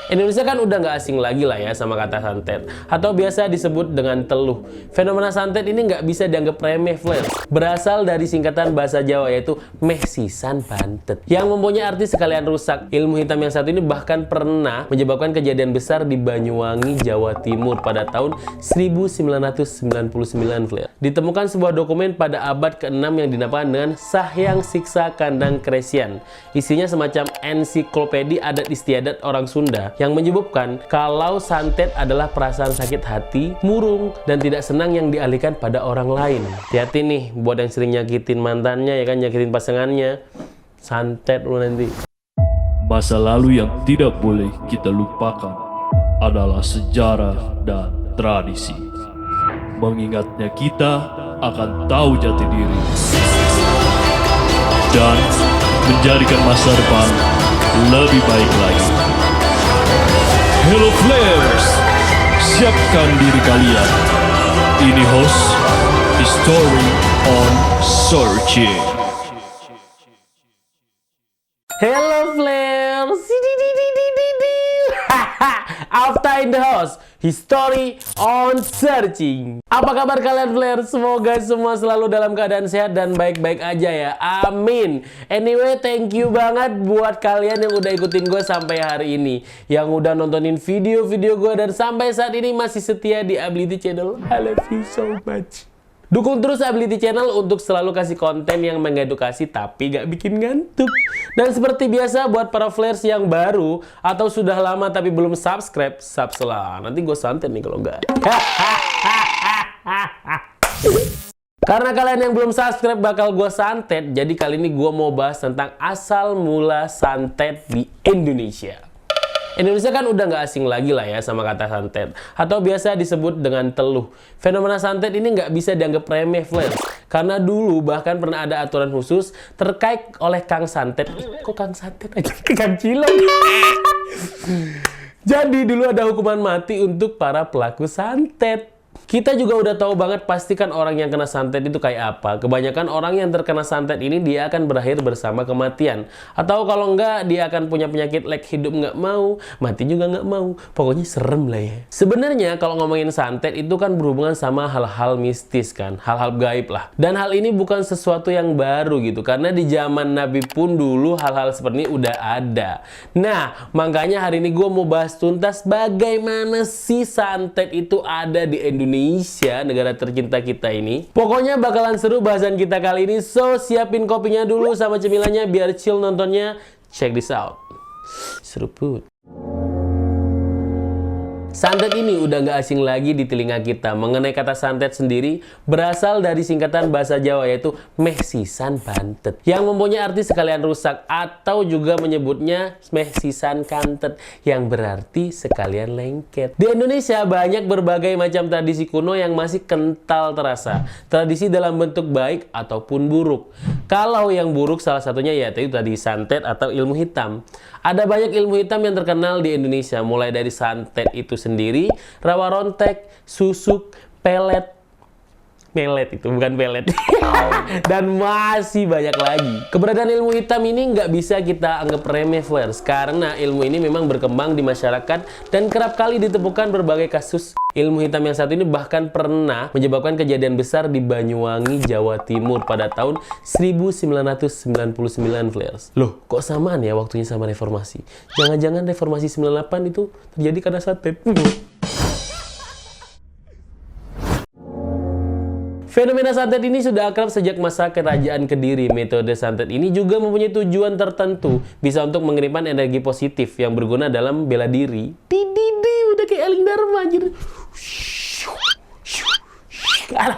Indonesia kan udah nggak asing lagi lah ya sama kata santet, atau biasa disebut dengan teluh. Fenomena santet ini nggak bisa dianggap remeh, Flair. Berasal dari singkatan bahasa Jawa yaitu meh sisan bantet, yang mempunyai arti sekalian rusak. Ilmu hitam yang satu ini bahkan pernah menyebabkan kejadian besar di Banyuwangi, Jawa Timur pada tahun 1999, Flair. Ditemukan sebuah dokumen pada abad ke-6 yang dinamakan dengan Sahyang Siksa Kandang Kresian. Isinya semacam ensiklopedi adat istiadat orang Sunda yang menyebutkan kalau santet adalah perasaan sakit hati, murung, dan tidak senang yang dialihkan pada orang lain. Hati-hati nih buat yang sering nyakitin mantannya, ya kan, nyakitin pasangannya. Santet lu nanti. Masa lalu yang tidak boleh kita lupakan adalah sejarah dan tradisi. Mengingatnya kita akan tahu jati diri dan menjadikan masa depan lebih baik lagi. Hello Flares, siapkan diri kalian. Ini host History on Searching. Hello Flares, After in the house, History on Searching. Apa kabar kalian Flair? Semoga semua selalu dalam keadaan sehat dan baik-baik aja ya. Amin. Anyway, thank you banget buat kalian yang udah ikutin gue sampai hari ini, yang udah nontonin video-video gue dan sampai saat ini masih setia di Ability Channel. I love you so much. Dukung terus Ability Channel untuk selalu kasih konten yang mengedukasi tapi gak bikin ngantuk. Dan seperti biasa buat para flares yang baru atau sudah lama tapi belum subscribe, lah. Nanti gue santet nih kalau enggak. Karena kalian yang belum subscribe bakal gue santet, jadi kali ini gue mau bahas tentang asal mula santet di Indonesia. Indonesia kan udah nggak asing lagi lah ya sama kata santet, atau biasa disebut dengan teluh. Fenomena santet ini nggak bisa dianggap remeh, Flair. Karena dulu bahkan pernah ada aturan khusus terkait oleh Kang Santet. Kok Kang Santet aja? Kang Cilok. Jadi dulu ada hukuman mati untuk para pelaku santet. Kita juga udah tahu banget pastikan orang yang kena santet itu kayak apa. Kebanyakan orang yang terkena santet ini dia akan berakhir bersama kematian. Atau kalau enggak, dia akan punya penyakit leg hidup nggak mau, mati juga nggak mau. Pokoknya serem lah ya. Sebenarnya kalau ngomongin santet itu kan berhubungan sama hal-hal mistis kan, hal-hal gaib lah. Dan hal ini bukan sesuatu yang baru gitu, karena di zaman Nabi pun dulu hal-hal seperti ini udah ada. Nah, makanya hari ini gue mau bahas tuntas bagaimana si santet itu ada di Indonesia, negara tercinta kita ini. Pokoknya bakalan seru bahasan kita kali ini. So, siapin kopinya dulu sama cemilannya biar chill nontonnya. Check this out. Seruput. Santet ini udah nggak asing lagi di telinga kita. Mengenai kata santet sendiri berasal dari singkatan bahasa Jawa yaitu meh sisan bantet, yang mempunyai arti sekalian rusak, atau juga menyebutnya meh sisan kantet, yang berarti sekalian lengket. Di Indonesia banyak berbagai macam tradisi kuno yang masih kental terasa. Tradisi dalam bentuk baik ataupun buruk. Kalau yang buruk salah satunya yaitu tadi santet atau ilmu hitam. Ada banyak ilmu hitam yang terkenal di Indonesia, mulai dari santet itu sendiri, rawa rontek, susuk, pelet, melet itu bukan pelet, dan masih banyak lagi. Keberadaan ilmu hitam ini nggak bisa kita anggap remeh, Flares, karena ilmu ini memang berkembang di masyarakat dan kerap kali ditemukan berbagai kasus. Ilmu hitam yang satu ini bahkan pernah menyebabkan kejadian besar di Banyuwangi, Jawa Timur pada tahun 1999, Flares. Loh, kok samaan ya waktunya sama reformasi? Jangan-jangan reformasi 98 itu terjadi karena santet. Fenomena santet ini sudah akrab sejak masa kerajaan Kediri. Metode santet ini juga mempunyai tujuan tertentu, bisa untuk mengirimkan energi positif yang berguna dalam bela diri. Didi, udah kayak Eling Dharma anjir. Alah.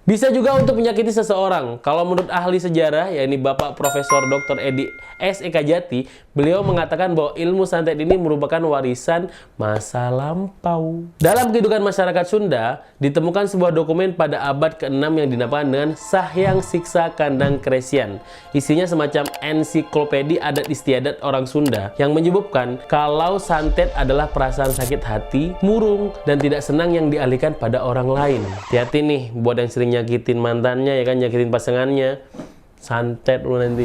Bisa juga untuk menyakiti seseorang. Kalau menurut ahli sejarah, yakni Bapak Profesor Dr. Edi S.Eka Jati, beliau mengatakan bahwa ilmu santet ini merupakan warisan masa lampau. Dalam kehidupan masyarakat Sunda, ditemukan sebuah dokumen pada abad ke-6 yang dinamakan dengan Sahyang Siksa Kandang Kresian. Isinya semacam ensiklopedi adat istiadat orang Sunda yang menyebutkan kalau santet adalah perasaan sakit hati, murung, dan tidak senang yang dialihkan pada orang lain. Hati-hati nih buat yang sering nyakitin mantannya, ya kan, nyakitin pasangannya. Santet lu nanti.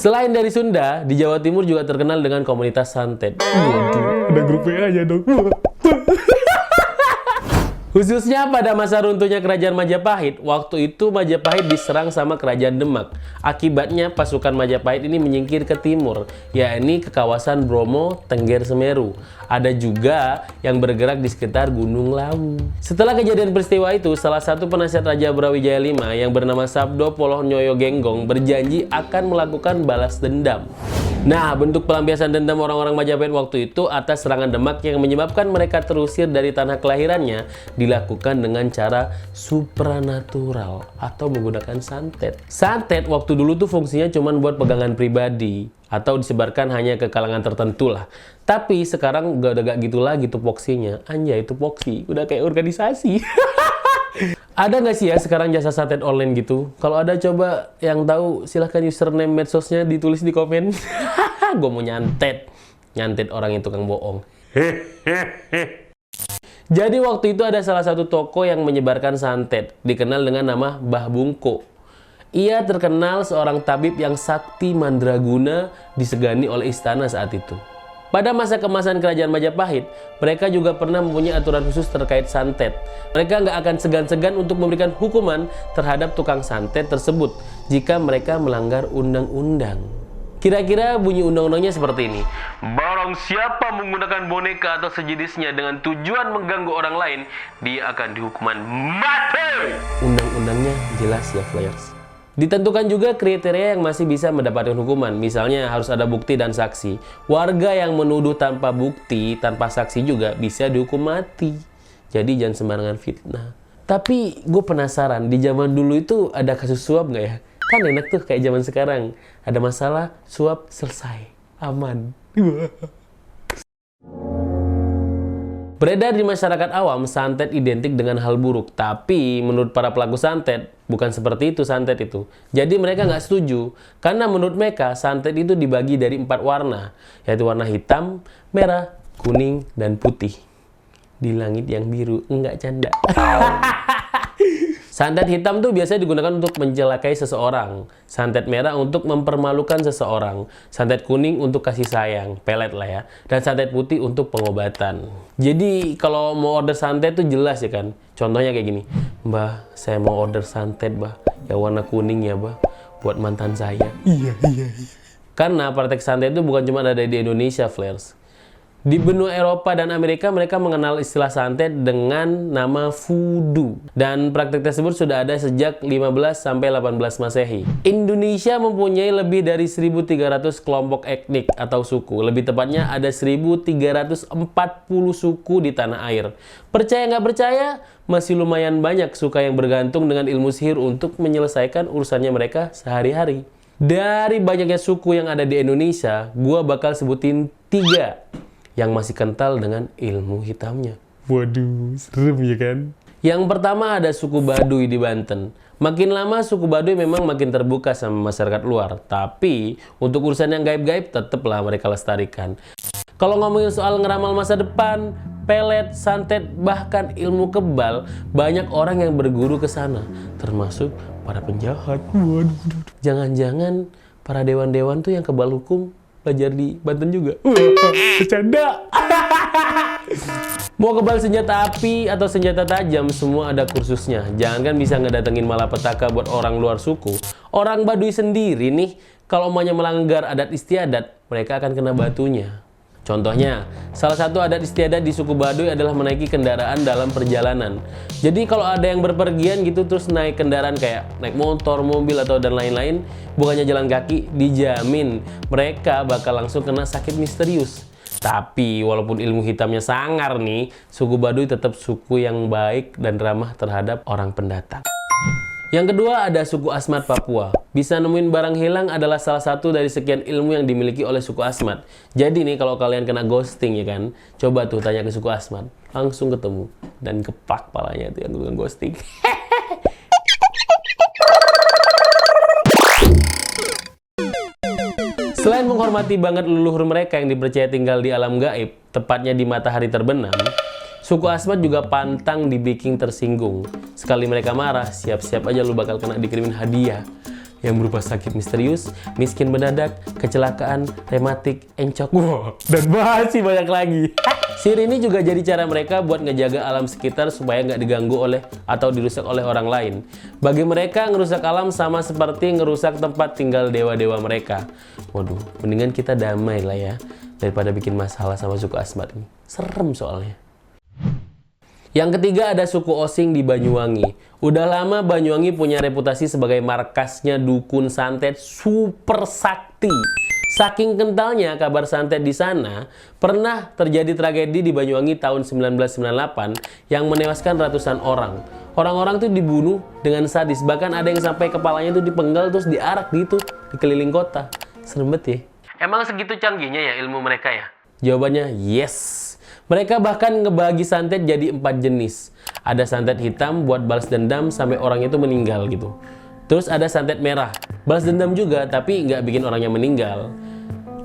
Selain dari Sunda, di Jawa Timur juga terkenal dengan komunitas santet. Waduh, ada grup WA-nya dong. Khususnya pada masa runtuhnya Kerajaan Majapahit, waktu itu Majapahit diserang sama Kerajaan Demak. Akibatnya pasukan Majapahit ini menyingkir ke timur, yakni ke kawasan Bromo, Tengger, Semeru. Ada juga yang bergerak di sekitar Gunung Lawu. Setelah kejadian peristiwa itu, salah satu penasihat Raja Brawijaya V yang bernama Sabdo Poloh Nyoyo Genggong berjanji akan melakukan balas dendam. Nah, bentuk pelampiasan dendam orang-orang Majapahit waktu itu atas serangan Demak yang menyebabkan mereka terusir dari tanah kelahirannya dilakukan dengan cara supranatural atau menggunakan santet. Santet waktu dulu tuh fungsinya cuma buat pegangan pribadi atau disebarkan hanya ke kalangan tertentu lah. Tapi sekarang udah gak gitu lagi tupoksinya. Anjay, tupoksi udah kayak organisasi. Ada nggak sih ya sekarang jasa santet online gitu? Kalau ada coba yang tahu silahkan username medsosnya ditulis di komen. Gue mau nyantet orang itu tukang bohong. Jadi waktu itu ada salah satu toko yang menyebarkan santet, dikenal dengan nama Mbah Bungko. Ia terkenal seorang tabib yang sakti mandraguna disegani oleh istana saat itu. Pada masa kemasan Kerajaan Majapahit, mereka juga pernah mempunyai aturan khusus terkait santet. Mereka nggak akan segan-segan untuk memberikan hukuman terhadap tukang santet tersebut jika mereka melanggar undang-undang. Kira-kira bunyi undang-undangnya seperti ini. Barang siapa menggunakan boneka atau sejenisnya dengan tujuan mengganggu orang lain, dia akan dihukuman mati. Undang-undangnya jelas ya, Flyers. Ditentukan juga kriteria yang masih bisa mendapatkan hukuman. Misalnya harus ada bukti dan saksi. Warga yang menuduh tanpa bukti, tanpa saksi juga bisa dihukum mati. Jadi jangan sembarangan fitnah. Tapi gue penasaran, di zaman dulu itu ada kasus suap nggak ya? Kan enak tuh kayak zaman sekarang. Ada masalah, suap, selesai. Aman. Beredar di masyarakat awam, santet identik dengan hal buruk. Tapi menurut para pelaku santet, bukan seperti itu santet itu. Jadi mereka nggak setuju. Karena menurut mereka, santet itu dibagi dari 4 warna. Yaitu warna hitam, merah, kuning, dan putih. Di langit yang biru, enggak canda. Santet hitam tuh biasanya digunakan untuk mencelakai seseorang. Santet merah untuk mempermalukan seseorang. Santet kuning untuk kasih sayang, pelet lah ya. Dan santet putih untuk pengobatan. Jadi kalau mau order santet tuh jelas ya kan. Contohnya kayak gini. Mbah, saya mau order santet, Mbah. Ya warna kuning ya, Mbah. Buat mantan saya. Iya. Karena praktek santet itu bukan cuma ada di Indonesia, Flares. Di benua Eropa dan Amerika, mereka mengenal istilah santet dengan nama voodoo. Dan praktek tersebut sudah ada sejak 15-18 Masehi. Indonesia mempunyai lebih dari 1.300 kelompok etnik atau suku. Lebih tepatnya ada 1.340 suku di tanah air. Percaya nggak percaya, masih lumayan banyak suku yang bergantung dengan ilmu sihir untuk menyelesaikan urusannya mereka sehari-hari. Dari banyaknya suku yang ada di Indonesia, gua bakal sebutin 3 yang masih kental dengan ilmu hitamnya. Waduh, serem ya kan? Yang pertama ada suku Baduy di Banten. Makin lama suku Baduy memang makin terbuka sama masyarakat luar. Tapi untuk urusan yang gaib-gaib tetaplah mereka lestarikan. Kalau ngomongin soal ngeramal masa depan, pelet, santet, bahkan ilmu kebal, banyak orang yang berguru ke sana, termasuk para penjahat. Waduh. Jangan-jangan para dewan-dewan tuh yang kebal hukum belajar di Banten juga. Bercanda. Mau kebal senjata api atau senjata tajam, semua ada kursusnya. Jangan kan bisa ngedatengin malapetaka buat orang luar suku. Orang Baduy sendiri nih, kalau maunya melanggar adat istiadat, mereka akan kena batunya. Contohnya, salah satu adat istiadat di suku Baduy adalah menaiki kendaraan dalam perjalanan. Jadi kalau ada yang berpergian gitu terus naik kendaraan kayak naik motor, mobil atau dan lain-lain, bukannya jalan kaki, dijamin mereka bakal langsung kena sakit misterius. Tapi walaupun ilmu hitamnya sangar nih, suku Baduy tetap suku yang baik dan ramah terhadap orang pendatang. Yang kedua ada suku Asmat Papua. Bisa nemuin barang hilang adalah salah satu dari sekian ilmu yang dimiliki oleh suku Asmat. Jadi nih kalau kalian kena ghosting ya kan, coba tuh tanya ke suku Asmat. Langsung ketemu dan kepak palanya tuh yang tukang ghosting. Selain menghormati banget leluhur mereka yang dipercaya tinggal di alam gaib, tepatnya di matahari terbenam, suku Asmat juga pantang dibikin tersinggung. Sekali mereka marah, siap-siap aja lu bakal kena dikirimin hadiah. yang berupa sakit misterius, miskin mendadak, kecelakaan, rematik, encok, dan masih banyak lagi. Sihir ini juga jadi cara mereka buat ngejaga alam sekitar supaya nggak diganggu oleh atau dirusak oleh orang lain. Bagi mereka, ngerusak alam sama seperti ngerusak tempat tinggal dewa-dewa mereka. Waduh, mendingan kita damai lah ya, daripada bikin masalah sama suku Asmat ini. Serem soalnya. Yang ketiga ada suku Osing di Banyuwangi. Udah lama Banyuwangi punya reputasi sebagai markasnya dukun santet super sakti. Saking kentalnya kabar santet di sana, pernah terjadi tragedi di Banyuwangi tahun 1998 yang menewaskan ratusan orang. Orang-orang tuh dibunuh dengan sadis, bahkan ada yang sampai kepalanya tuh dipenggal terus diarak gitu di keliling kota. Serem banget ya. Emang segitu canggihnya ya ilmu mereka ya? Jawabannya yes. Mereka bahkan ngebagi santet jadi 4 jenis. Ada santet hitam buat balas dendam sampai orang itu meninggal gitu. Terus ada santet merah, balas dendam juga tapi nggak bikin orangnya meninggal.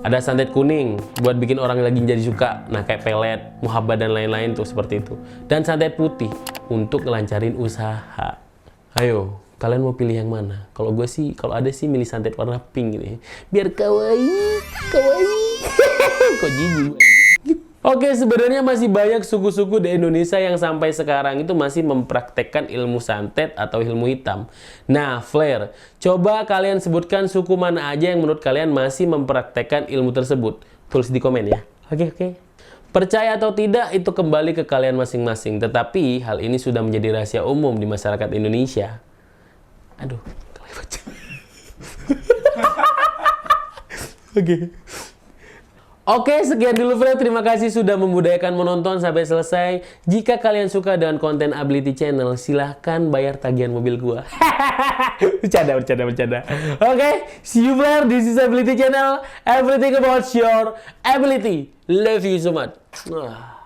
Ada santet kuning buat bikin orang lagi jadi suka, nah kayak pelet, muhabbat dan lain-lain tuh seperti itu. Dan santet putih untuk ngelancarin usaha. Ayo, kalian mau pilih yang mana? Kalau gue sih, kalau ada sih milih santet warna pink gitu ya. Biar kawaii, kawaii. Kok jijik. Oke, sebenarnya masih banyak suku-suku di Indonesia yang sampai sekarang itu masih mempraktekkan ilmu santet atau ilmu hitam. Nah, Flair, coba kalian sebutkan suku mana aja yang menurut kalian masih mempraktekkan ilmu tersebut. Tulis di komen ya. Oke. Percaya atau tidak, itu kembali ke kalian masing-masing. Tetapi, hal ini sudah menjadi rahasia umum di masyarakat Indonesia. Aduh, baca. Oke, sekian dulu Fred. Terima kasih sudah membudayakan menonton sampai selesai. Jika kalian suka dengan konten Ability Channel, silahkan bayar tagihan mobil gua. Bercanda. Oke, see you Flair. This is Ability Channel. Everything about your ability. Love you so much. Yeah.